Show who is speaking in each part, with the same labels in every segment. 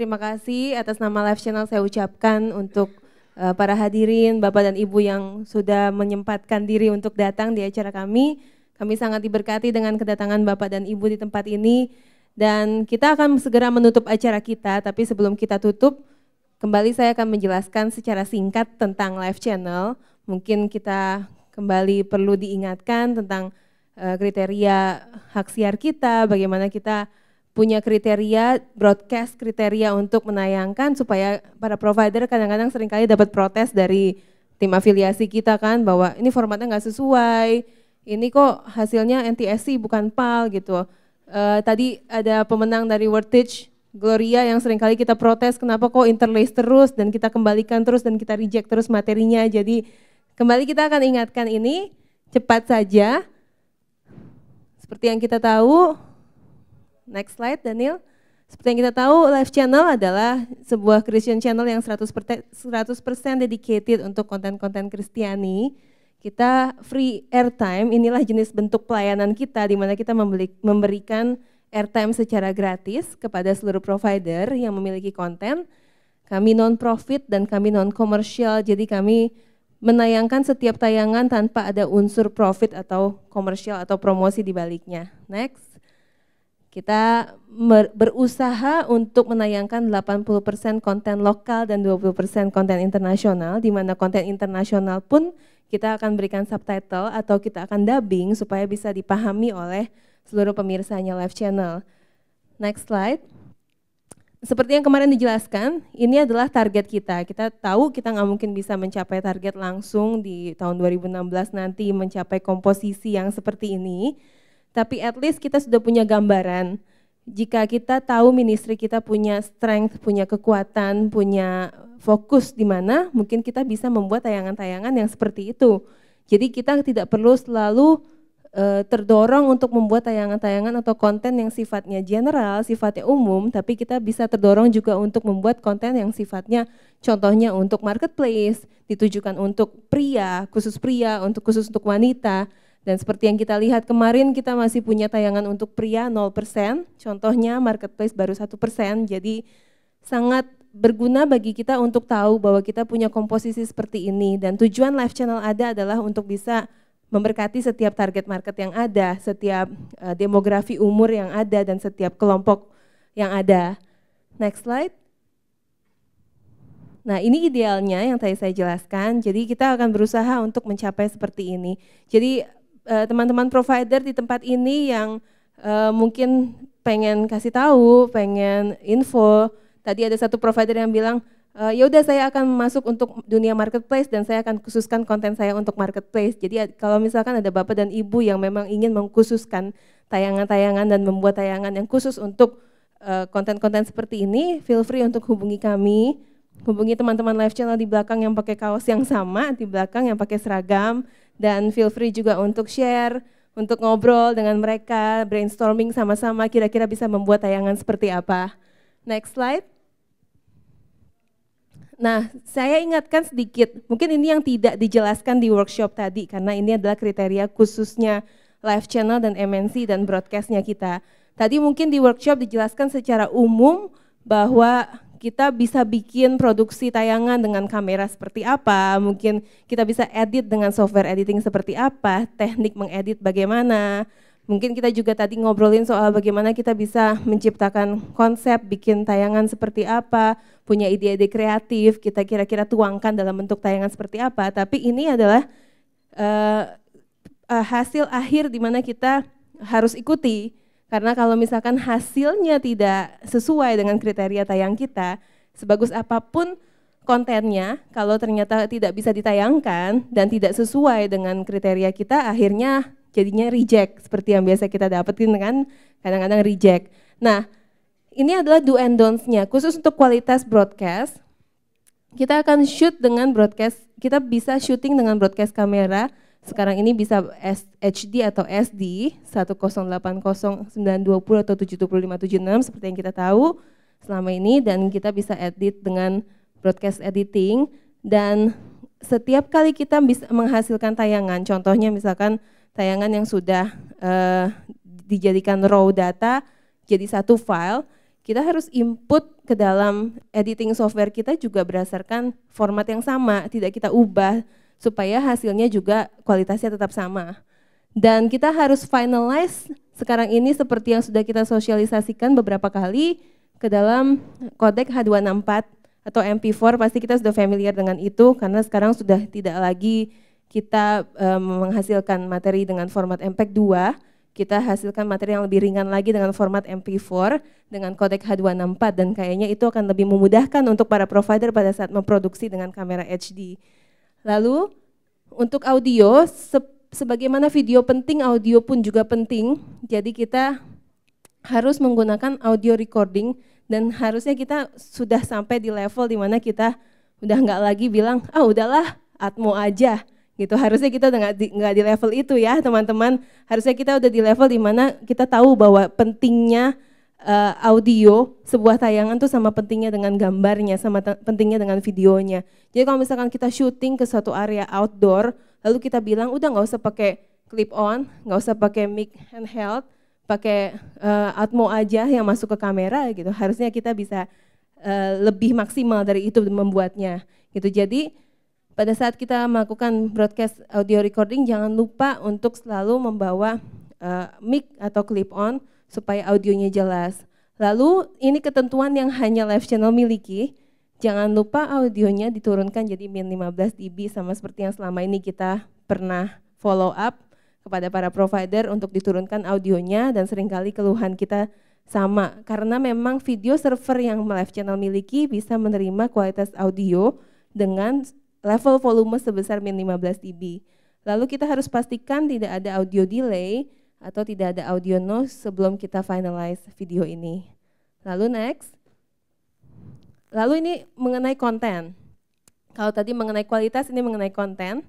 Speaker 1: terima kasih atas nama Live Channel saya ucapkan untuk para hadirin, Bapak dan Ibu yang sudah menyempatkan diri untuk datang di acara kami. Kami sangat diberkati dengan kedatangan Bapak dan Ibu di tempat ini. Dan kita akan segera menutup acara kita, tapi sebelum kita tutup, kembali saya akan menjelaskan secara singkat tentang Live Channel. Mungkin kita kembali perlu diingatkan tentang kriteria hak siar kita, bagaimana kita punya kriteria broadcast, kriteria untuk menayangkan supaya para provider kadang-kadang seringkali dapat protes dari tim afiliasi kita kan bahwa ini formatnya nggak sesuai, ini kok hasilnya NTSC bukan PAL gitu. Tadi ada pemenang dari Wordage, Gloria yang seringkali kita protes kenapa kok interlace terus dan kita kembalikan terus dan kita reject terus materinya. Jadi kembali kita akan ingatkan ini cepat saja. Seperti yang kita tahu, next slide Daniel. Seperti yang kita tahu, Live Channel adalah sebuah Christian channel yang 100% dedicated untuk konten-konten Kristiani. Kita free airtime, inilah jenis bentuk pelayanan kita di mana kita memberikan airtime secara gratis kepada seluruh provider yang memiliki konten. Kami non-profit dan kami non-komersial, jadi kami menayangkan setiap tayangan tanpa ada unsur profit atau komersial atau promosi di baliknya. Next. Kita berusaha untuk menayangkan 80% konten lokal dan 20% konten internasional, di mana konten internasional pun kita akan berikan subtitle atau kita akan dubbing supaya bisa dipahami oleh seluruh pemirsanya Live Channel. Next slide. Seperti yang kemarin dijelaskan, ini adalah target kita. Kita tahu kita nggak mungkin bisa mencapai target langsung di tahun 2016 nanti mencapai komposisi yang seperti ini. Tapi at least kita sudah punya gambaran. Jika kita tahu ministry kita punya strength, punya kekuatan, punya fokus di mana, mungkin kita bisa membuat tayangan-tayangan yang seperti itu. Jadi kita tidak perlu selalu terdorong untuk membuat tayangan-tayangan atau konten yang sifatnya general, sifatnya umum, tapi kita bisa terdorong juga untuk membuat konten yang sifatnya contohnya untuk marketplace, ditujukan untuk pria, khusus untuk wanita. Dan seperti yang kita lihat kemarin kita masih punya tayangan untuk pria 0%, contohnya marketplace baru 1%, jadi sangat berguna bagi kita untuk tahu bahwa kita punya komposisi seperti ini. Dan tujuan Live Channel ada adalah untuk bisa memberkati setiap target market yang ada, setiap demografi umur yang ada, dan setiap kelompok yang ada. Next slide. Nah ini idealnya yang tadi saya jelaskan, jadi kita akan berusaha untuk mencapai seperti ini. Jadi teman-teman provider di tempat ini yang mungkin pengen kasih tahu, pengen info, tadi ada satu provider yang bilang, ya udah saya akan masuk untuk dunia marketplace dan saya akan khususkan konten saya untuk marketplace. Jadi kalau misalkan ada Bapak dan Ibu yang memang ingin mengkhususkan tayangan-tayangan dan membuat tayangan yang khusus untuk konten-konten seperti ini, feel free untuk hubungi kami, hubungi teman-teman Live Channel di belakang yang pakai kaos yang sama, di belakang yang pakai seragam, dan feel free juga untuk share, untuk ngobrol dengan mereka, brainstorming sama-sama kira-kira bisa membuat tayangan seperti apa. Next slide. Nah, saya ingatkan sedikit, mungkin ini yang tidak dijelaskan di workshop tadi, karena ini adalah kriteria khususnya Live Channel dan MNC dan broadcastnya kita. Tadi mungkin di workshop dijelaskan secara umum bahwa kita bisa bikin produksi tayangan dengan kamera seperti apa, mungkin kita bisa edit dengan software editing seperti apa, teknik mengedit bagaimana. Mungkin kita juga tadi ngobrolin soal bagaimana kita bisa menciptakan konsep, bikin tayangan seperti apa, punya ide-ide kreatif, kita kira-kira tuangkan dalam bentuk tayangan seperti apa. Tapi ini adalah hasil akhir di mana kita harus ikuti. Karena kalau misalkan hasilnya tidak sesuai dengan kriteria tayang kita, sebagus apapun kontennya, kalau ternyata tidak bisa ditayangkan dan tidak sesuai dengan kriteria kita, akhirnya jadinya reject, seperti yang biasa kita dapetin kan, kadang-kadang reject. Nah, ini adalah do and don'ts-nya, khusus untuk kualitas broadcast, kita akan shoot dengan broadcast, kita bisa shooting dengan broadcast kamera, sekarang ini bisa HD atau SD, 1080, 920 atau 70576 seperti yang kita tahu selama ini, dan kita bisa edit dengan broadcast editing, dan setiap kali kita bisa menghasilkan tayangan, contohnya misalkan tayangan yang sudah dijadikan raw data jadi satu file, kita harus input ke dalam editing software kita juga berdasarkan format yang sama, tidak kita ubah supaya hasilnya juga kualitasnya tetap sama. Dan kita harus finalize sekarang ini seperti yang sudah kita sosialisasikan beberapa kali ke dalam kodek H264 atau MP4, pasti kita sudah familiar dengan itu karena sekarang sudah tidak lagi kita menghasilkan materi dengan format MPEG 2, kita hasilkan materi yang lebih ringan lagi dengan format MP4 dengan kodek H264 dan kayaknya itu akan lebih memudahkan untuk para provider pada saat memproduksi dengan kamera HD. Lalu untuk audio, sebagaimana video penting, audio pun juga penting. Jadi kita harus menggunakan audio recording dan harusnya kita sudah sampai di level di mana kita udah nggak lagi bilang, udahlah Atmo aja. Gitu. Harusnya kita nggak di level itu ya teman-teman. Harusnya kita udah di level di mana kita tahu bahwa pentingnya audio sebuah tayangan tuh sama pentingnya dengan gambarnya, sama pentingnya dengan videonya. Jadi kalau misalkan kita syuting ke suatu area outdoor, lalu kita bilang udah nggak usah pakai clip on, nggak usah pakai mic handheld, pakai Atmo aja yang masuk ke kamera gitu. Harusnya kita bisa lebih maksimal dari itu membuatnya. Gitu. Jadi pada saat kita melakukan broadcast audio recording, jangan lupa untuk selalu membawa mic atau clip on supaya audionya jelas. Lalu ini ketentuan yang hanya live channel miliki, jangan lupa audionya diturunkan jadi min 15 dB sama seperti yang selama ini kita pernah follow up kepada para provider untuk diturunkan audionya dan seringkali keluhan kita sama. Karena memang video server yang live channel miliki bisa menerima kualitas audio dengan level volume sebesar min 15 dB. Lalu kita harus pastikan tidak ada audio delay atau tidak ada audio noise sebelum kita finalize video ini. Lalu next. Lalu ini mengenai konten. Kalau tadi mengenai kualitas, ini mengenai konten.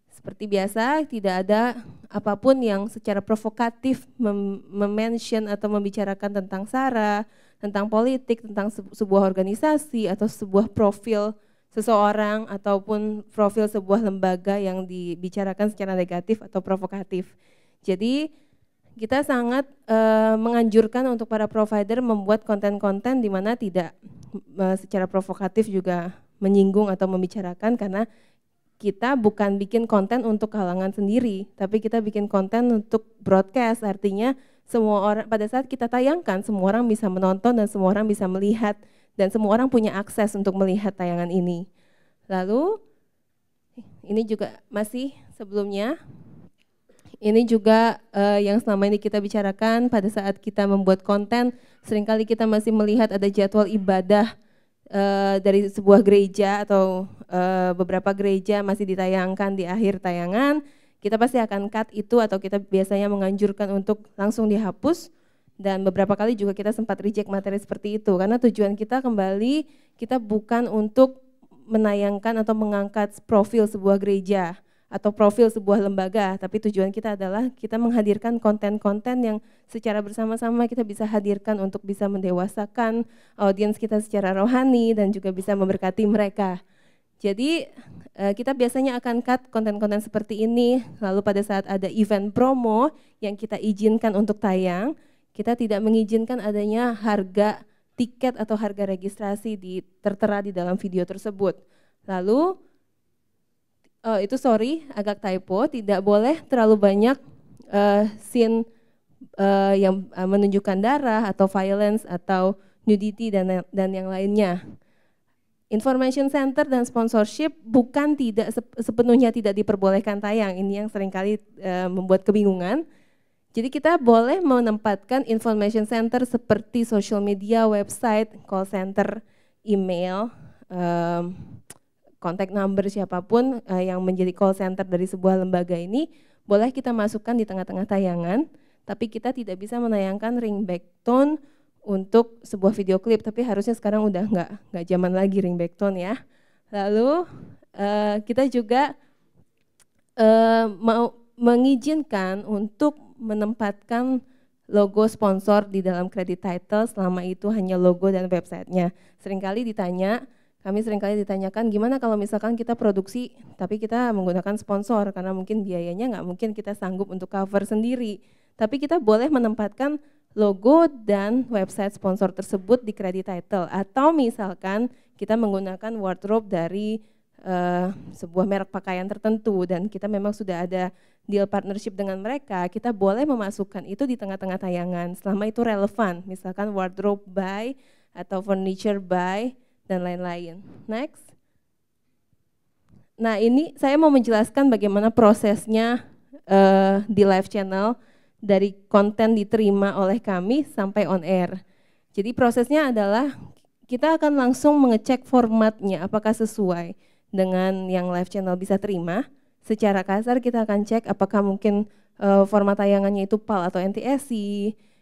Speaker 1: Seperti biasa, tidak ada apapun yang secara provokatif mention atau membicarakan tentang SARA, tentang politik, tentang sebuah organisasi atau sebuah profil seseorang ataupun profil sebuah lembaga yang dibicarakan secara negatif atau provokatif. Jadi kita sangat menganjurkan untuk para provider membuat konten-konten di mana tidak secara provokatif juga menyinggung atau membicarakan, karena kita bukan bikin konten untuk kalangan sendiri, tapi kita bikin konten untuk broadcast, artinya semua orang pada saat kita tayangkan semua orang bisa menonton dan semua orang bisa melihat dan semua orang punya akses untuk melihat tayangan ini. Lalu ini juga masih sebelumnya, ini juga yang selama ini kita bicarakan pada saat kita membuat konten, seringkali kita masih melihat ada jadwal ibadah dari sebuah gereja atau beberapa gereja masih ditayangkan di akhir tayangan. Kita pasti akan cut itu atau kita biasanya menganjurkan untuk langsung dihapus, dan beberapa kali juga kita sempat reject materi seperti itu karena tujuan kita kembali, kita bukan untuk menayangkan atau mengangkat profil sebuah gereja atau profil sebuah lembaga, tapi tujuan kita adalah kita menghadirkan konten-konten yang secara bersama-sama kita bisa hadirkan untuk bisa mendewasakan audiens kita secara rohani dan juga bisa memberkati mereka. Jadi kita biasanya akan cut konten-konten seperti ini, lalu pada saat ada event promo yang kita izinkan untuk tayang, kita tidak mengizinkan adanya harga tiket atau harga registrasi tertera di dalam video tersebut. Lalu itu agak typo, tidak boleh terlalu banyak scene yang menunjukkan darah atau violence atau nudity dan yang lainnya. Information center dan sponsorship bukan tidak sepenuhnya tidak diperbolehkan tayang, ini yang seringkali membuat kebingungan. Jadi kita boleh menempatkan information center seperti social media, website, call center, email, contact number siapapun yang menjadi call center dari sebuah lembaga ini, boleh kita masukkan di tengah-tengah tayangan, tapi kita tidak bisa menayangkan ringback tone untuk sebuah video klip, tapi harusnya sekarang udah nggak zaman lagi ringback tone ya. Lalu kita juga mau mengizinkan untuk menempatkan logo sponsor di dalam credit title selama itu hanya logo dan websitenya. Kami seringkali ditanyakan gimana kalau misalkan kita produksi tapi kita menggunakan sponsor karena mungkin biayanya nggak mungkin kita sanggup untuk cover sendiri. Tapi kita boleh menempatkan logo dan website sponsor tersebut di credit title. Atau misalkan kita menggunakan wardrobe dari sebuah merek pakaian tertentu dan kita memang sudah ada deal partnership dengan mereka, kita boleh memasukkan itu di tengah-tengah tayangan selama itu relevan, misalkan wardrobe by atau furniture by dan lain-lain. Next. Nah, ini saya mau menjelaskan bagaimana prosesnya di live channel dari konten diterima oleh kami sampai on air. Jadi prosesnya adalah kita akan langsung mengecek formatnya apakah sesuai dengan yang live channel bisa terima. Secara kasar kita akan cek apakah mungkin format tayangannya itu PAL atau NTSC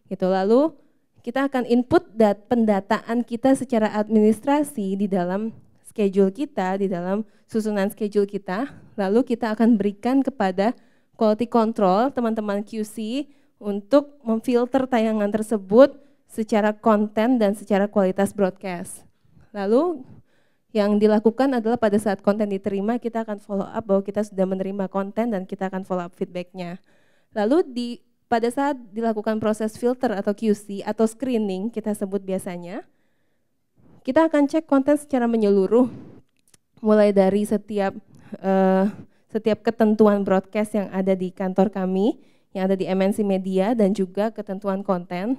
Speaker 1: gitu. Lalu kita akan input pendataan kita secara administrasi di dalam schedule kita, di dalam susunan schedule kita. Lalu kita akan berikan kepada quality control, teman-teman QC untuk memfilter tayangan tersebut secara konten dan secara kualitas broadcast. Lalu yang dilakukan adalah pada saat konten diterima kita akan follow up bahwa kita sudah menerima konten dan kita akan follow up feedbacknya. Lalu pada saat dilakukan proses filter atau QC atau screening kita sebut biasanya, kita akan cek konten secara menyeluruh mulai dari setiap ketentuan broadcast yang ada di kantor kami, yang ada di MNC Media dan juga ketentuan konten.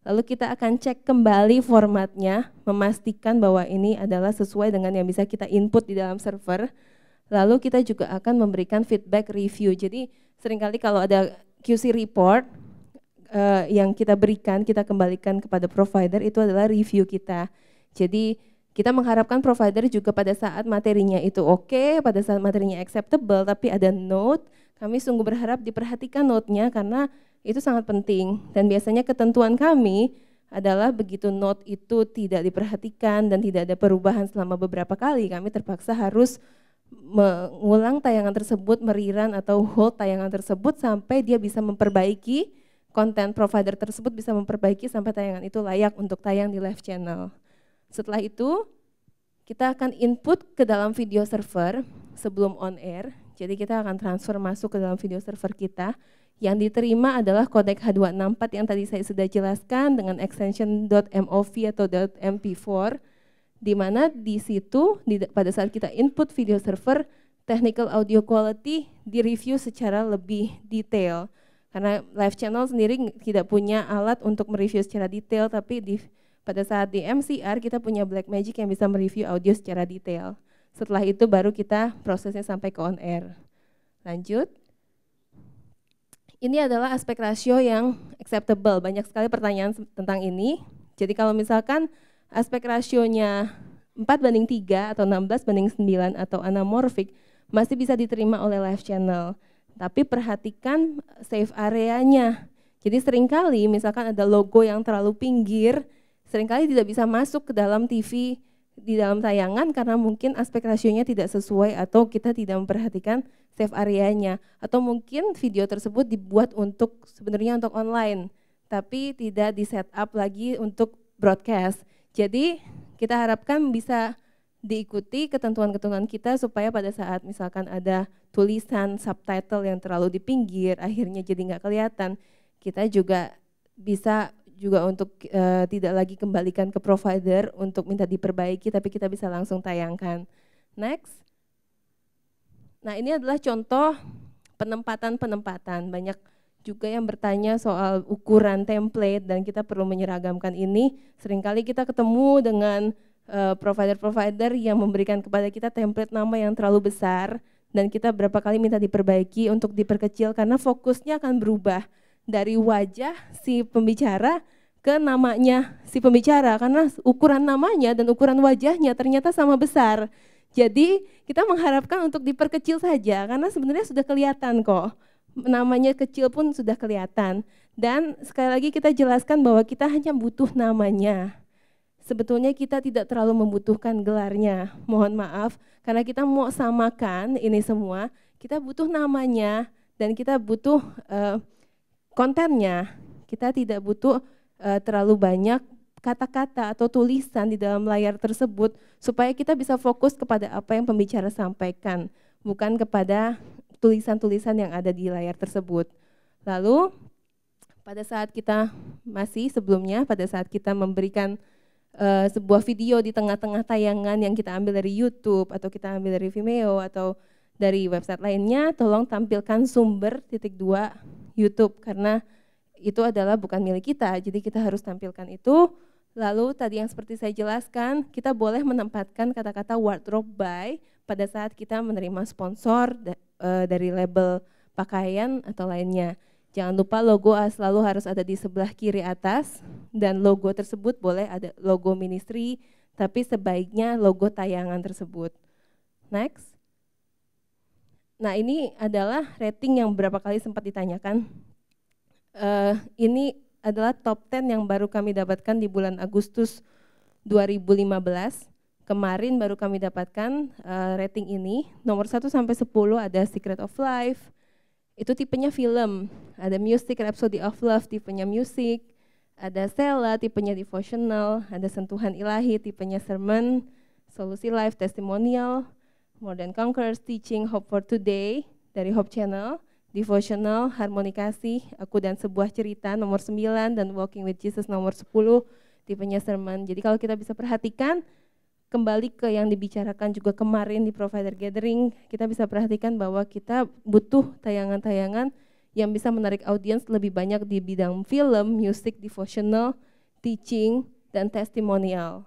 Speaker 1: Lalu kita akan cek kembali formatnya, memastikan bahwa ini adalah sesuai dengan yang bisa kita input di dalam server. Lalu kita juga akan memberikan feedback review. Jadi seringkali kalau ada QC report yang kita berikan, kita kembalikan kepada provider itu adalah review kita. Jadi kita mengharapkan provider juga pada saat materinya itu oke, pada saat materinya acceptable, tapi ada note, kami sungguh berharap diperhatikan note-nya karena itu sangat penting. Dan biasanya ketentuan kami adalah begitu note itu tidak diperhatikan dan tidak ada perubahan selama beberapa kali, kami terpaksa harus mengulang tayangan tersebut, mererun atau hold tayangan tersebut sampai dia bisa memperbaiki, konten provider tersebut bisa memperbaiki sampai tayangan itu layak untuk tayang di live channel. Setelah itu kita akan input ke dalam video server sebelum on air. Jadi kita akan transfer masuk ke dalam video server kita. Yang diterima adalah kodek H264 yang tadi saya sudah jelaskan dengan extension .mov atau .mp4, di mana di situ pada saat kita input video server, technical audio quality direview secara lebih detail. Karena live channel sendiri tidak punya alat untuk mereview secara detail, tapi pada saat di MCR kita punya Blackmagic yang bisa mereview audio secara detail. Setelah itu baru kita prosesnya sampai ke on air. Lanjut. Ini adalah aspek rasio yang acceptable. Banyak sekali pertanyaan tentang ini. Jadi kalau misalkan aspek rasionya 4:3 atau 16:9 atau anamorphic masih bisa diterima oleh live channel. Tapi perhatikan save areanya. Jadi seringkali misalkan ada logo yang terlalu pinggir, seringkali tidak bisa masuk ke dalam TV di dalam tayangan karena mungkin aspek rasionya tidak sesuai atau kita tidak memperhatikan save areanya, atau mungkin video tersebut dibuat sebenarnya untuk online tapi tidak di setup lagi untuk broadcast. Jadi kita harapkan bisa diikuti ketentuan-ketentuan kita supaya pada saat misalkan ada tulisan subtitle yang terlalu di pinggir akhirnya jadi nggak kelihatan, kita juga bisa untuk tidak lagi kembalikan ke provider untuk minta diperbaiki, tapi kita bisa langsung tayangkan. Next. Nah, ini adalah contoh penempatan. Banyak juga yang bertanya soal ukuran template dan kita perlu menyeragamkan ini. Seringkali kita ketemu dengan provider-provider yang memberikan kepada kita template nama yang terlalu besar dan kita berapa kali minta diperbaiki untuk diperkecil karena fokusnya akan berubah dari wajah si pembicara ke namanya si pembicara karena ukuran namanya dan ukuran wajahnya ternyata sama besar. Jadi kita mengharapkan untuk diperkecil saja karena sebenarnya sudah kelihatan kok. Namanya kecil pun sudah kelihatan. Dan sekali lagi kita jelaskan bahwa kita hanya butuh namanya. Sebetulnya kita tidak terlalu membutuhkan gelarnya. Mohon maaf karena kita mau samakan ini semua. Kita butuh namanya dan kita butuh kontennya. Kita tidak butuh terlalu banyak kata-kata atau tulisan di dalam layar tersebut supaya kita bisa fokus kepada apa yang pembicara sampaikan, bukan kepada tulisan-tulisan yang ada di layar tersebut. Lalu pada saat kita pada saat kita memberikan sebuah video di tengah-tengah tayangan yang kita ambil dari YouTube atau kita ambil dari Vimeo atau dari website lainnya, tolong tampilkan sumber _2 YouTube karena itu adalah bukan milik kita, jadi kita harus tampilkan itu. Lalu tadi yang seperti saya jelaskan, kita boleh menempatkan kata-kata wardrobe by pada saat kita menerima sponsor dari label pakaian atau lainnya. Jangan lupa logo selalu harus ada di sebelah kiri atas dan logo tersebut boleh ada logo ministry, tapi sebaiknya logo tayangan tersebut. Next. Nah, ini adalah rating yang beberapa kali sempat ditanyakan. Ini adalah top 10 yang baru kami dapatkan di bulan Agustus 2015. Kemarin baru kami dapatkan rating ini. Nomor 1 sampai 10 ada Secret of Life. Itu tipenya film, ada Music Rhapsody of Love tipenya music, ada Sela tipenya devotional, ada Sentuhan Ilahi tipenya sermon, Solusi Life testimonial, More Than Conquerors teaching Hope for Today dari Hope Channel, devotional, harmonikasi, Aku dan Sebuah Cerita nomor 9 dan Walking with Jesus nomor 10 tipenya sermon. Jadi kalau kita bisa perhatikan kembali ke yang dibicarakan juga kemarin di provider gathering, kita bisa perhatikan bahwa kita butuh tayangan-tayangan yang bisa menarik audiens lebih banyak di bidang film, music, devotional, teaching, dan testimonial.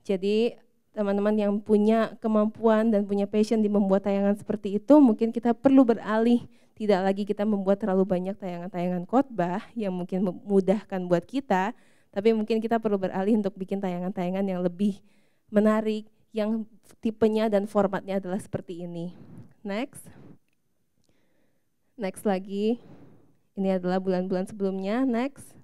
Speaker 1: Jadi teman-teman yang punya kemampuan dan punya passion di membuat tayangan seperti itu, mungkin kita perlu beralih, tidak lagi kita membuat terlalu banyak tayangan-tayangan khotbah yang mungkin memudahkan buat kita, tapi mungkin kita perlu beralih untuk bikin tayangan-tayangan yang lebih menarik, yang tipenya dan formatnya adalah seperti ini. Next. Next lagi. Ini adalah bulan-bulan sebelumnya. Next.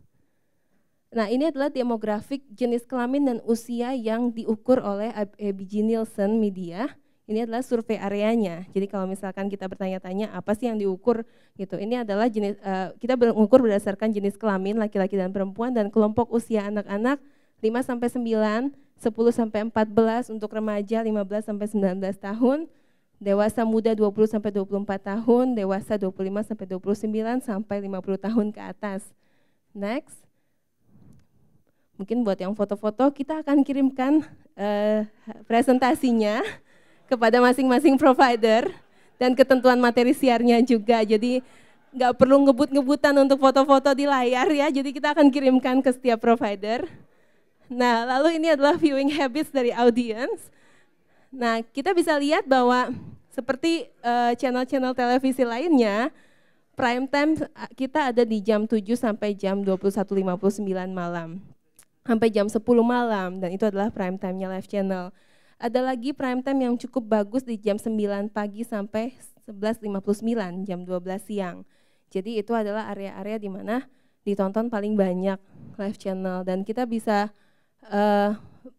Speaker 1: Nah, ini adalah demografik jenis kelamin dan usia yang diukur oleh ABG Nielsen Media. Ini adalah survei areanya. Jadi kalau misalkan kita bertanya-tanya apa sih yang diukur gitu. Ini adalah jenis kita mengukur berdasarkan jenis kelamin laki-laki dan perempuan dan kelompok usia anak-anak 5 sampai 9, 10 sampai 14 untuk remaja 15 sampai 19 tahun, dewasa muda 20 sampai 24 tahun, dewasa 25 sampai 29 sampai 50 tahun ke atas. Next. Mungkin buat yang foto-foto kita akan kirimkan presentasinya kepada masing-masing provider dan ketentuan materi siarnya juga. Jadi nggak perlu ngebut-ngebutan untuk foto-foto di layar ya. Jadi kita akan kirimkan ke setiap provider. Nah, lalu ini adalah viewing habits dari audience. Nah, kita bisa lihat bahwa seperti channel-channel televisi lainnya, prime time kita ada di jam 7 sampai jam 21.59 malam. Sampai jam 10 malam, dan itu adalah prime time-nya Live Channel. Ada lagi prime time yang cukup bagus di jam 9 pagi sampai 11.59, jam 12 siang. Jadi itu adalah area-area di mana ditonton paling banyak Live Channel, dan kita bisa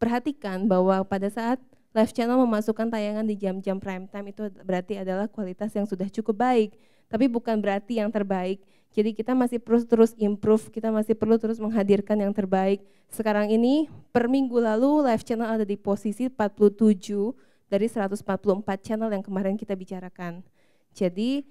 Speaker 1: perhatikan bahwa pada saat Live Channel memasukkan tayangan di jam-jam prime time itu berarti adalah kualitas yang sudah cukup baik, tapi bukan berarti yang terbaik. Jadi kita masih perlu terus improve, kita masih perlu terus menghadirkan yang terbaik. Sekarang ini per minggu lalu Live Channel ada di posisi 47 dari 144 channel yang kemarin kita bicarakan. Jadi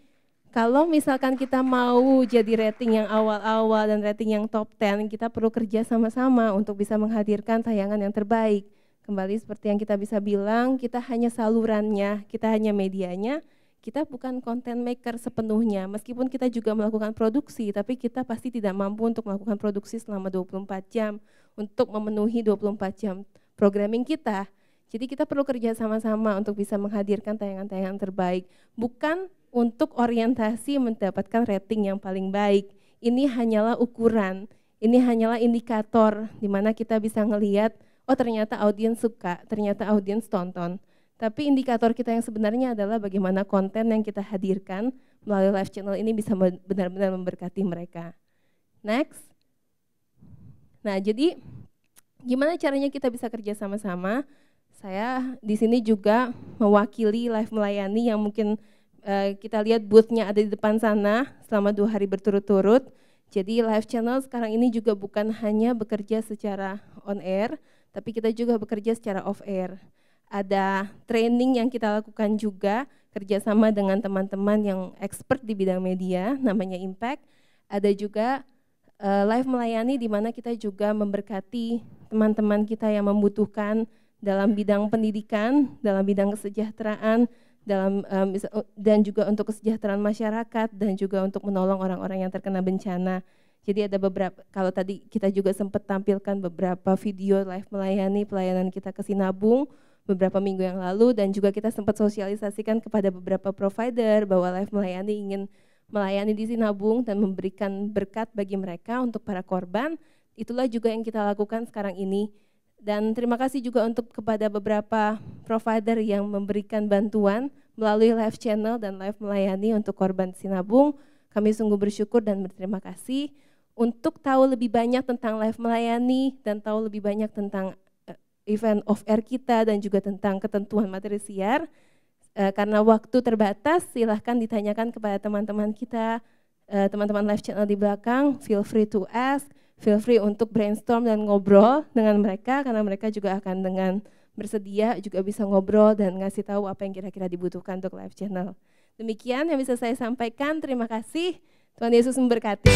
Speaker 1: kalau misalkan kita mau jadi rating yang awal-awal dan rating yang top 10, kita perlu kerja sama-sama untuk bisa menghadirkan tayangan yang terbaik. Kembali seperti yang kita bisa bilang, kita hanya salurannya, kita hanya medianya, kita bukan content maker sepenuhnya. Meskipun kita juga melakukan produksi, tapi kita pasti tidak mampu untuk melakukan produksi selama 24 jam untuk memenuhi 24 jam programming kita. Jadi kita perlu kerja sama-sama untuk bisa menghadirkan tayangan-tayangan terbaik. Bukan untuk orientasi mendapatkan rating yang paling baik. Ini hanyalah ukuran, ini hanyalah indikator di mana kita bisa ngelihat, oh ternyata audiens suka, ternyata audiens tonton. Tapi indikator kita yang sebenarnya adalah bagaimana konten yang kita hadirkan melalui Live Channel ini bisa benar-benar memberkati mereka. Next. Nah, jadi gimana caranya kita bisa kerja sama-sama? Saya di sini juga mewakili Live Melayani yang mungkin kita lihat booth-nya ada di depan sana selama 2 hari berturut-turut. Jadi Live Channel sekarang ini juga bukan hanya bekerja secara on air, tapi kita juga bekerja secara off air. Ada training yang kita lakukan juga kerjasama dengan teman-teman yang expert di bidang media, namanya Impact. Ada juga live melayani di mana kita juga memberkati teman-teman kita yang membutuhkan dalam bidang pendidikan, dalam bidang kesejahteraan, dan juga untuk kesejahteraan masyarakat dan juga untuk menolong orang-orang yang terkena bencana. Jadi ada beberapa, kalau tadi kita juga sempat tampilkan beberapa video live melayani pelayanan kita ke Sinabung beberapa minggu yang lalu, dan juga kita sempat sosialisasikan kepada beberapa provider bahwa live melayani ingin melayani di Sinabung dan memberikan berkat bagi mereka untuk para korban. Itulah juga yang kita lakukan sekarang ini. Dan terima kasih juga untuk kepada beberapa provider yang memberikan bantuan melalui live channel dan live melayani untuk korban Sinabung. Kami sungguh bersyukur dan berterima kasih. Untuk tahu lebih banyak tentang live melayani dan tahu lebih banyak tentang event off air kita dan juga tentang ketentuan materi siar, karena waktu terbatas, silahkan ditanyakan kepada teman-teman kita, teman-teman live channel di belakang. Feel free to ask. Feel free untuk brainstorm dan ngobrol dengan mereka, karena mereka juga akan dengan bersedia juga bisa ngobrol dan ngasih tahu apa yang kira-kira dibutuhkan untuk live channel. Demikian yang bisa saya sampaikan, terima kasih. Tuhan Yesus memberkati.